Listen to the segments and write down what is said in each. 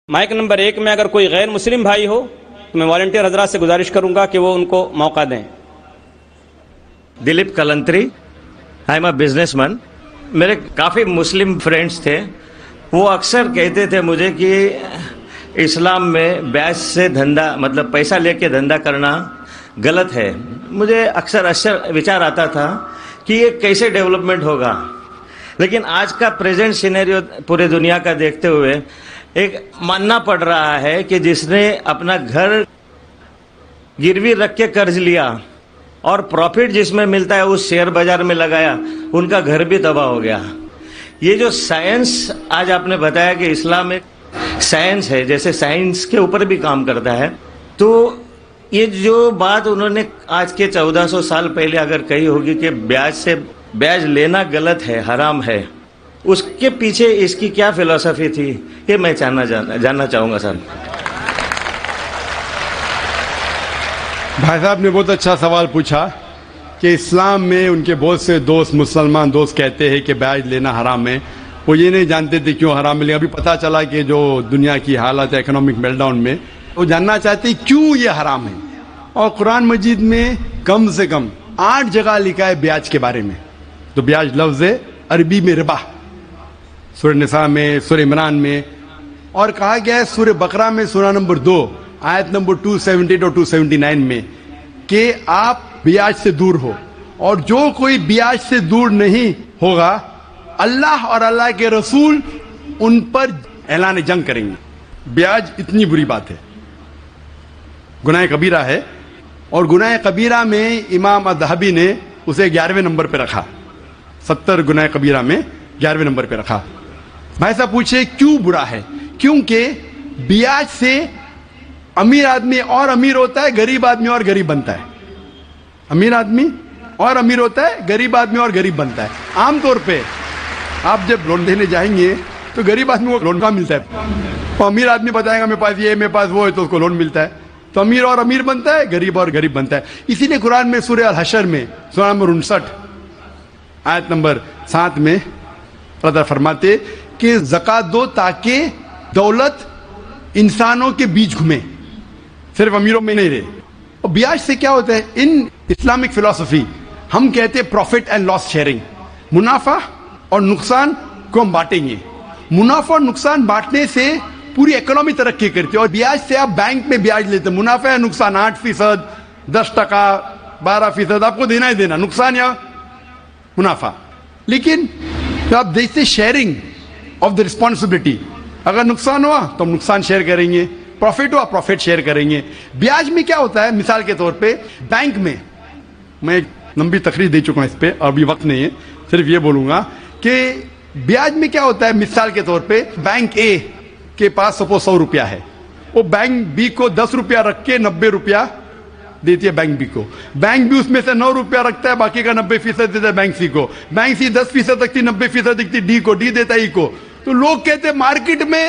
Mic number 1 میں اگر کوئی غیر مسلم بھائی ہو تو میں والنٹیئر حضرات سے گزارش کروں گا کہ وہ ان کو موقع دیں۔ Dilip Kalantri, I am a businessman. میرے کافی مسلم فرینڈس تھے، وہ اکثر کہتے تھے مجھے کہ اسلام میں بیعت سے دھندا مطلب پیسہ لے کے دھندا کرنا غلط ہے۔ مجھے اکثر وچار آتا تھا کہ یہ کیسے ڈیولپمنٹ ہوگا، لیکن آج کا پریزنٹ سینیریو پورے دنیا کا دیکھتے ہوئے ایک ماننا پڑ رہا ہے کہ جس نے اپنا گھر گروی رکھ کے قرض لیا اور پروفٹ جس میں ملتا ہے اس شیئر بازار میں لگایا، ان کا گھر بھی تباہ ہو گیا۔ یہ جو سائنس آج آپ نے بتایا کہ اسلام ایک سائنس ہے، جیسے سائنس کے اوپر بھی کام کرتا ہے، تو یہ جو بات انہوں نے آج کے 1400 سال پہلے اگر کہی ہوگی کہ بیاج لینا غلط ہے، حرام ہے، اس کے پیچھے اس کی کیا فلسفی تھی، یہ میں جاننا چاہوں گا سر۔ بھائی صاحب نے بہت اچھا سوال پوچھا کہ اسلام میں ان کے بہت سے دوست مسلمان دوست کہتے ہیں کہ بیعت لینا حرام ہے۔ وہ یہ نہیں جانتے تھے کیوں حرام ہے، لیکن ابھی پتہ چلا کہ جو دنیا کی حالت ہے اکنامک میلٹ ڈاؤن میں، وہ جاننا چاہتے ہیں کیوں یہ حرام ہے۔ اور قرآن مجید میں کم سے کم 8 جگہ لکھا ہے بیعت کے بارے میں۔ تو بیعت لفظ ہے عربی میں ربا، سورہ نساء میں، سورہ عمران میں، اور کہا گیا ہے سورہ بقرہ میں سورہ نمبر 2 آیت نمبر 278 اور 279 میں کہ آپ بیعت سے دور ہو، اور جو کوئی بیعت سے دور نہیں ہوگا اللہ اور اللہ کے رسول ان پر اعلان جنگ کریں گے۔ بیعت اتنی بری بات ہے، گناہ کبیرہ ہے، اور گناہ کبیرہ میں امام الذہبی نے اسے 11ویں نمبر پہ رکھا، 70 گناہ کبیرہ میں 11ویں نمبر پہ رکھا۔ بھائی صاحب پوچھے کیوں برا ہے؟ کیونکہ بیعت سے امیر آدمی اور امیر ہوتا ہے، غریب آدمی اور غریب بنتا ہے۔ امیر آدمی اور امیر ہوتا ہے، غریب آدمی اور غریب بنتا ہے۔ عام طور پہ آپ جب لون دینے جائیں گے تو غریب آدمی کو لون کا ملتا ہے، اور امیر آدمی بتائے گا میرے پاس یہ ہے، میرے پاس وہ ہے، تو اس کو لون ملتا ہے۔ تو امیر اور امیر بنتا ہے، غریب اور غریب بنتا ہے۔ اسی لیے قرآن میں سورہ الحشر میں سورہ نمبر 59 آیت نمبر 7 میں اللہ تعالیٰ فرماتے کہ زکوٰۃ دو تاکہ دولت انسانوں کے بیچ گھومے، صرف امیروں میں نہیں رہے۔ اور بیعت سے کیا ہوتا ہے؟ ان اسلامک فلسفی ہم کہتے ہیں پروفٹ اینڈ لاس شیئرنگ، منافع اور نقصان کو ہم بانٹیں گے۔ منافع اور نقصان بانٹنے سے پوری اکنامی ترقی کرتی ہے۔ اور بیعت سے آپ بینک میں بیعت لیتے ہیں، منافع یا نقصان 8%، 10%، 12% آپ کو دینا ہی دینا، نقصان یا منافع۔ لیکن تو آپ دیکھتے شیئرنگ آف دا رسپانسبلٹی، اگر نقصان ہوا تو ہم نقصان شیئر کریں گے، پروفٹ ہوا پروفٹ شیئر کریں گے۔ بیاج میں کیا ہوتا ہے؟ مثال کے طور پہ بینک میں، میں ایک لمبی تقریر دے چکا ہوں اس پہ، اور ابھی وقت نہیں ہے، صرف یہ بولوں گا کہ بیاج میں کیا ہوتا ہے۔ مثال کے طور پہ بینک اے کے پاس سپوز 100 روپیہ ہے، وہ بینک بی کو 10 روپیہ رکھ کے 90 روپیہ دیتی ہے بینک بی کو۔ بینک بھی اس میں سے 9 روپیہ رکھتا ہے، باقی کا 90% دیتا ہے بینک سی کو۔ بینک سی 10% رکھتی، 90% رکھتی ڈی کو، ڈی دیتا ای کو۔ تو لوگ کہتے ہیں مارکیٹ میں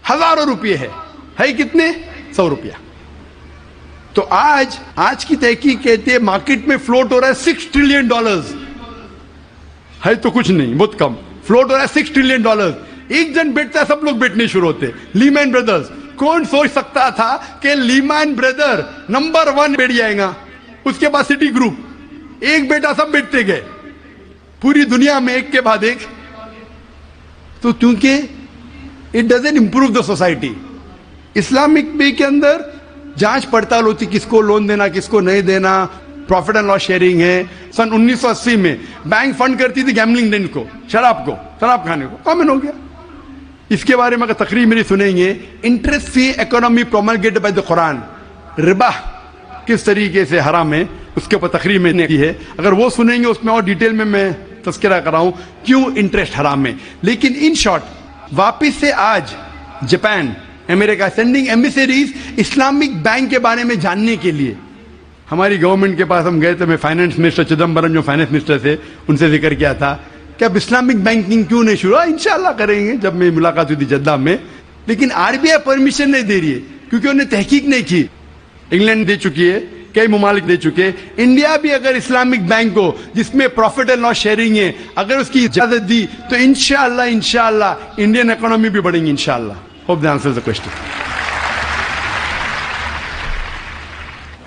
ہزاروں روپے ہے کتنے؟ 100 روپیہ۔ تو آج کی تحقیق کہتے ہیں مارکیٹ میں فلوٹ ہو رہا ہے $6 ٹریلین، ہے تو کچھ نہیں، بہت کم فلوٹ ہو رہا ہے $6 ٹریلین۔ ایک جن بیٹھتا ہے سب لوگ بیٹھنے شروع ہوتے۔ لیمین بردرز، کون سوچ سکتا تھا کہ لیمین بردر نمبر 1 بیٹھ جائے گا؟ اس کے بعد سٹی گروپ، ایک بیٹا سب بیٹھتے گئے پوری دنیا میں ایک کے بعد ایک۔ تو کیونکہ it doesn't improve the society. Islamic way کے اندر جانچ پڑتال ہوتی، کس کو لون دینا کس کو نہیں دینا، پروفٹ اینڈ لاس شیئرنگ ہے۔ سن 1980 میں بینک فنڈ کرتی تھی گیملنگ ڈین کو، شراب کھانے کو، کامن ہو گیا۔ اس کے بارے میں اگر تقریر میری سنیں گے، interest free economy promulgated by the Quran, ربا کس طریقے سے حرام ہے، اس کے اوپر تقریر میں نے کی ہے۔ اگر وہ سنیں گے اس میں اور ڈیٹیل میں تذکرہ کراؤں کیوں انٹرسٹ حرام ہے۔ لیکن ان شارٹ واپس سے آج جاپان، امریکہ سینڈنگ ایمبیسریز اسلامک بینک کے بارے میں جاننے کے لیے۔ ہماری گورنمنٹ کے پاس ہم گئے تھے، میں فائنانس منسٹر چدمبرم جو فائنانس منسٹر تھے ان سے ذکر کیا تھا کہ اب اسلامک بینکنگ کیوں نہیں شروع؟ انشاءاللہ کریں گے، جب میں ملاقات ہوئی تھی جدہ میں۔ لیکن RBI پرمیشن نہیں دے رہی ہے کیونکہ انہوں نے تحقیق نہیں کی۔ انگلینڈ دے چکی ہے، کئی ممالک دے چکے۔ انڈیا بھی اگر اسلامک بینک کو جس میں پروفٹ اینڈ لاس شیئرنگ ہے اگر اس کی اجازت دی تو انشاءاللہ انڈین اکانومی بھی بڑھیں گی انشاءاللہ۔ Hope that answers the question.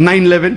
9/11